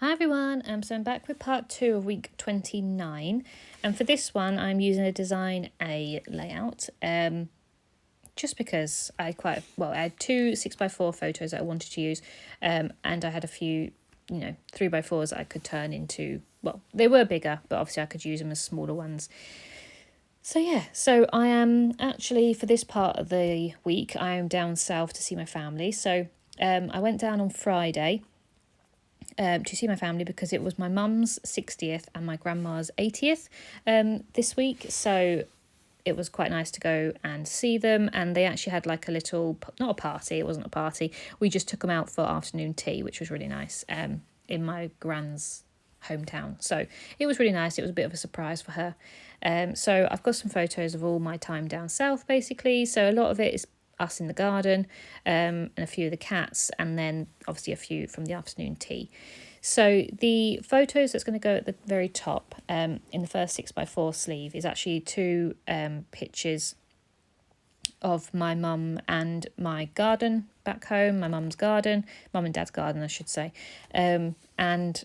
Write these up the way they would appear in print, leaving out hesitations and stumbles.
Hi everyone, so I'm back with part 2 of week 29, and for this one I'm using a Design A layout, just because I had two 6x4 photos that I wanted to use, and I had a few, 3x4s that I could turn into, they were bigger, but obviously I could use them as smaller ones. So I am actually, for this part of the week, I am down south to see my family, so I went down on Friday to see my family because it was my mum's 60th and my grandma's 80th this week. So it was quite nice to go and see them. And they actually had like a little, not a party, it wasn't a party. We just took them out for afternoon tea, which was really nice in my grand's hometown. So it was really nice. It was a bit of a surprise for her. So I've got some photos of all my time down south, basically. So a lot of it is us in the garden, and a few of the cats, and then obviously a few from the afternoon tea. So the photos that's going to go at the very top, in the first 6x4 sleeve, is actually two pictures of my mum and my garden back home, my mum's garden, mum and dad's garden I should say, and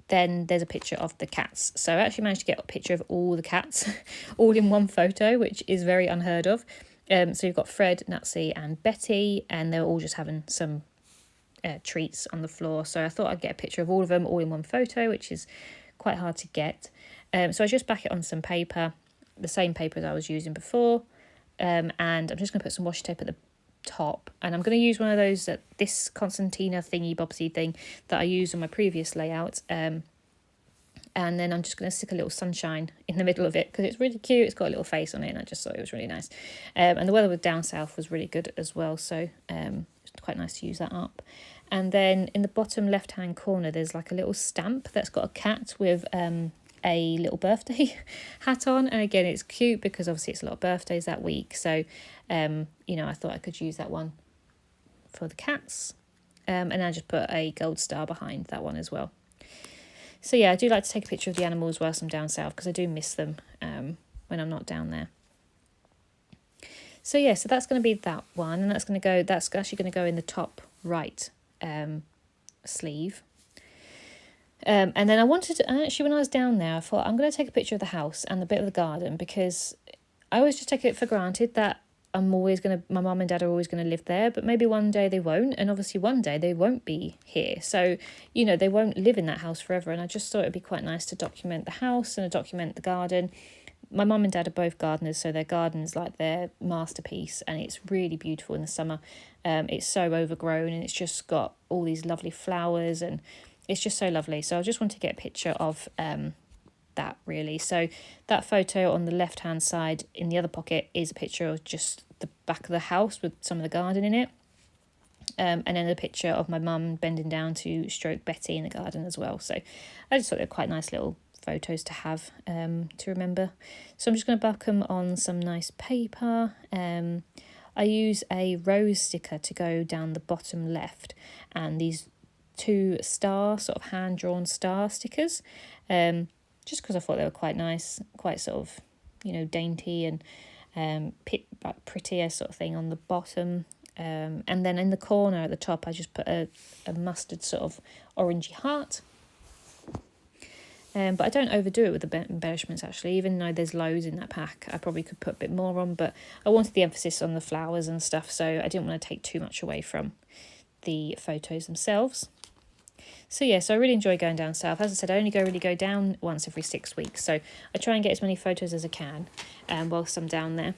then there's a picture of the cats. So I actually managed to get a picture of all the cats all in one photo, which is very unheard of. So you've got Fred, Nutsy and Betty, and they're all just having some treats on the floor. So I thought I'd get a picture of all of them all in one photo, which is quite hard to get. So I just back it on some paper, the same paper as I was using before. And I'm just going to put some washi tape at the top. And I'm going to use one of those, this concertina thingy bobsy thing that I used on my previous layout. And then I'm just going to stick a little sunshine in the middle of it because it's really cute. It's got a little face on it and I just thought it was really nice. And the weather with down south was really good as well. So it's quite nice to use that up. And then in the bottom left-hand corner, there's like a little stamp that's got a cat with a little birthday hat on. And again, it's cute because obviously it's a lot of birthdays that week. So, I thought I could use that one for the cats. And I just put a gold star behind that one as well. So yeah, I do like to take a picture of the animals whilst I'm down south because I do miss them when I'm not down there. So yeah, so that's going to be that one, and that's actually going to go in the top right sleeve. And then I wanted to, actually when I was down there, I thought I'm going to take a picture of the house and the bit of the garden because I always just take it for granted that my mum and dad are always going to live there, but maybe one day they won't, and obviously one day they won't be here. So, they won't live in that house forever, and I just thought it'd be quite nice to document the house and to document the garden. My mum and dad are both gardeners, so their garden's like their masterpiece, and it's really beautiful in the summer. It's so overgrown, and it's just got all these lovely flowers, and it's just so lovely. So I just want to get a picture of that really. So that photo on the left hand side in the other pocket is a picture of just the back of the house with some of the garden in it, and then a picture of my mum bending down to stroke Betty in the garden as well. So I just thought they were quite nice little photos to have to remember. So I'm just going to back them on some nice paper. I use a rose sticker to go down the bottom left, and these two sort of hand-drawn star stickers, just because I thought they were quite nice, quite sort of, dainty and pretty sort of thing on the bottom. And then in the corner at the top, I just put a mustard sort of orangey heart. But I don't overdo it with the embellishments, actually, even though there's loads in that pack. I probably could put a bit more on, but I wanted the emphasis on the flowers and stuff, so I didn't want to take too much away from the photos themselves. So yeah, so I really enjoy going down south. As I said, I only really go down once every 6 weeks, so I try and get as many photos as I can whilst I'm down there.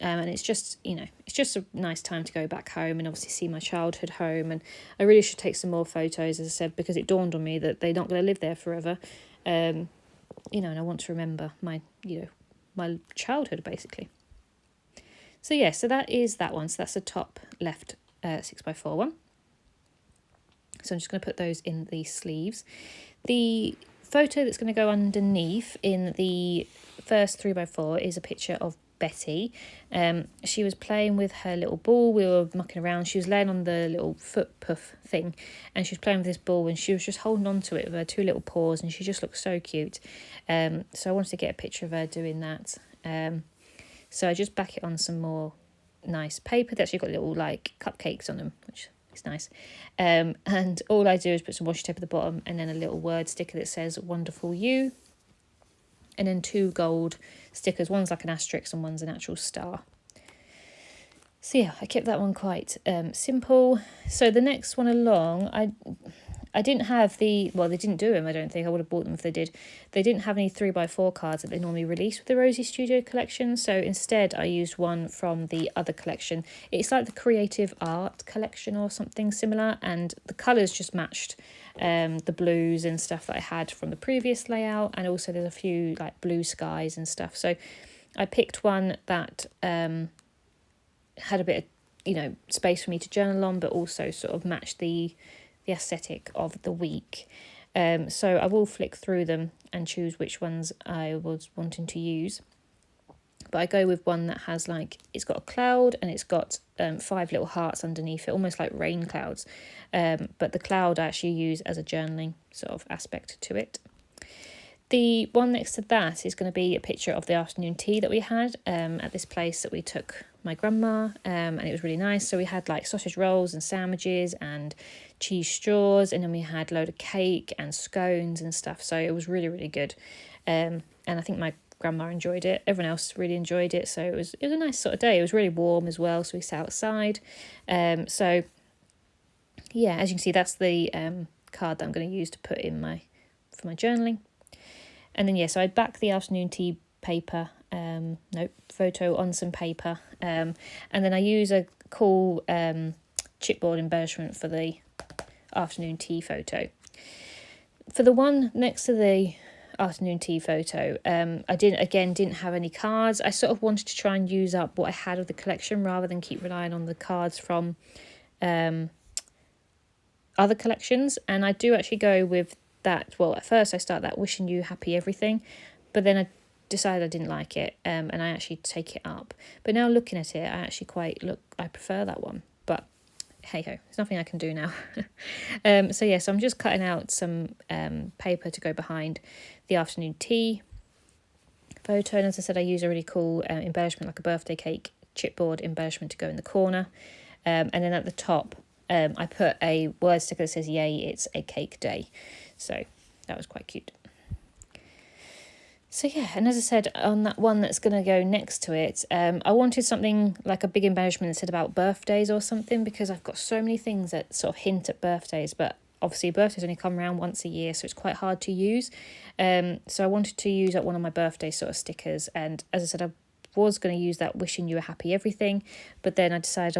And it's just, it's just a nice time to go back home and obviously see my childhood home. And I really should take some more photos, as I said, because it dawned on me that they're not going to live there forever. And I want to remember my childhood, basically. So yeah, so that is that one. So that's the top left 6x4 one. So I'm just going to put those in the sleeves. The photo that's going to go underneath in the first 3x4 is a picture of Betty. She was playing with her little ball. We were mucking around. She was laying on the little foot puff thing, and she was playing with this ball, and she was just holding on to it with her two little paws, and she just looked so cute. So I wanted to get a picture of her doing that. So I just back it on some more nice paper. They actually got little like cupcakes on them, which It's nice. And all I do is put some washi tape at the bottom and then a little word sticker that says wonderful you. And then 2 gold stickers. One's like an asterisk and one's an actual star. So yeah, I kept that one quite simple. So the next one along, I didn't have they didn't do them, I don't think. I would have bought them if they did. They didn't have any 3x4 cards that they normally release with the Rosie Studio collection. So instead I used one from the other collection. It's like the Creative Art collection or something similar. And the colours just matched the blues and stuff that I had from the previous layout. And also there's a few like blue skies and stuff. So I picked one that had a bit of, space for me to journal on, but also sort of matched the aesthetic of the week. So I will flick through them and choose which ones I was wanting to use. But I go with one that has it's got a cloud and it's got 5 little hearts underneath it, almost like rain clouds. But the cloud I actually use as a journaling sort of aspect to it. The one next to that is going to be a picture of the afternoon tea that we had at this place that we took my grandma, and it was really nice. So we had sausage rolls and sandwiches and cheese straws, and then we had a load of cake and scones and stuff. So it was really, really good. And I think my grandma enjoyed it. Everyone else really enjoyed it. So it was a nice sort of day. It was really warm as well. So we sat outside. So yeah, as you can see, that's the card that I'm going to use to put in for my journaling. And then, so I'd back the afternoon tea paper, photo on some paper. And then I use a cool chipboard embellishment for the afternoon tea photo. For the one next to the afternoon tea photo, I didn't have any cards. I sort of wanted to try and use up what I had of the collection rather than keep relying on the cards from other collections. And I do actually go with that. Well, at first I start that wishing you happy everything, but then I decided I didn't like it, and I actually take it up. But now looking at it, I prefer that one. But hey ho, there's nothing I can do now. So I'm just cutting out some paper to go behind the afternoon tea photo, and as I said, I use a really cool embellishment, like a birthday cake chipboard embellishment to go in the corner, and then at the top I put a word sticker that says yay, it's a cake day. So that was quite cute. So yeah, and as I said, on that one that's going to go next to it, I wanted something like a big embellishment that said about birthdays or something, because I've got so many things that sort of hint at birthdays, but obviously birthdays only come around once a year, so it's quite hard to use. So I wanted to use one of my birthday sort of stickers, and as I said, I was going to use that wishing you a happy everything, but then I decided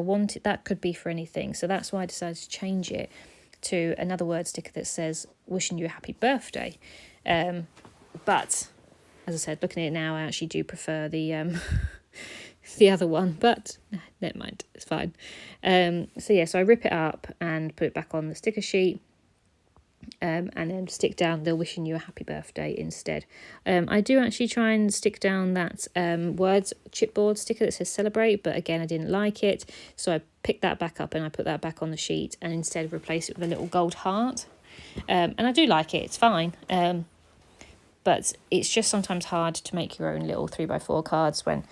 that could be for anything, so that's why I decided to change it to another word sticker that says wishing you a happy birthday. But as I said, looking at it now, I actually do prefer the the other one, but never mind, it's fine. So I rip it up and put it back on the sticker sheet, and then stick down the wishing you a happy birthday instead. I do actually try and stick down that words chipboard sticker that says celebrate, but again I didn't like it, so I picked that back up and I put that back on the sheet and instead replaced it with a little gold heart. And I do like it, it's fine, but it's just sometimes hard to make your own little 3x4 cards when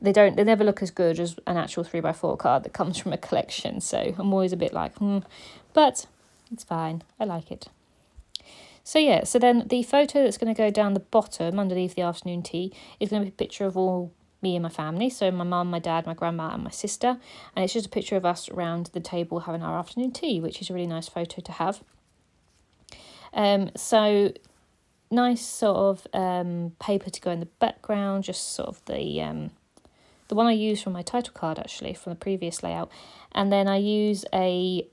they never look as good as an actual 3x4 card that comes from a collection. So I'm always a bit like, but it's fine, I like it. So then the photo that's going to go down the bottom underneath the afternoon tea is going to be a picture of all me and my family. So my mum, my dad, my grandma and my sister. And it's just a picture of us around the table having our afternoon tea, which is a really nice photo to have. So nice sort of paper to go in the background, just sort of the one I used from my title card, actually, from the previous layout. And then I use a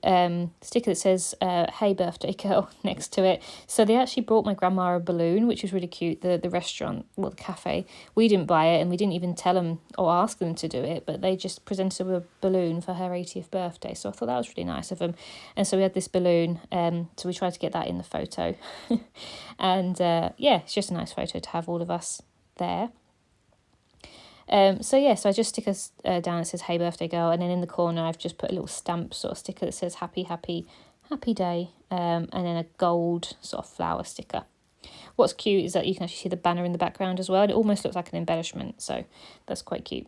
sticker that says, hey, birthday girl, next to it. So they actually brought my grandma a balloon, which was really cute. The restaurant, the cafe, we didn't buy it and we didn't even tell them or ask them to do it, but they just presented a balloon for her 80th birthday. So I thought that was really nice of them. And so we had this balloon, so we tried to get that in the photo. And it's just a nice photo to have all of us there. So I just stick us down that says hey birthday girl, and then in the corner I've just put a little stamp sort of sticker that says happy day, and then a gold sort of flower sticker. What's cute is that you can actually see the banner in the background as well, and it almost looks like an embellishment, so that's quite cute.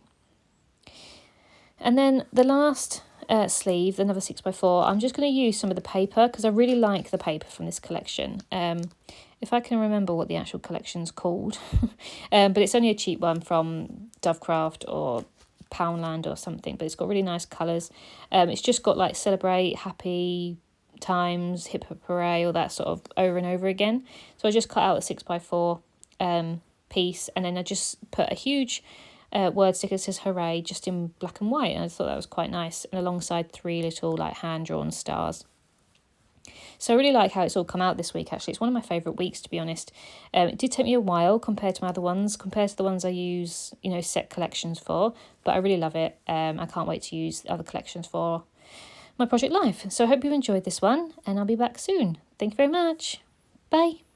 And then the last sleeve, another 6x4, I'm just going to use some of the paper because I really like the paper from this collection. If I can remember what the actual collection's called. But it's only a cheap one from Dovecraft or Poundland or something, but it's got really nice colours. It's just got like celebrate, happy times, hip hip hooray, all that sort of over and over again. So I just cut out a 6x4 piece, and then I just put a huge word sticker that says hooray just in black and white, and I thought that was quite nice, and alongside 3 little like hand-drawn stars. So I really like how it's all come out this week, actually. It's one of my favourite weeks, to be honest. It did take me a while compared to my other ones, compared to the ones I use, you know, set collections for, but I really love it. I can't wait to use the other collections for my project life. So I hope you enjoyed this one, and I'll be back soon. Thank you very much. Bye.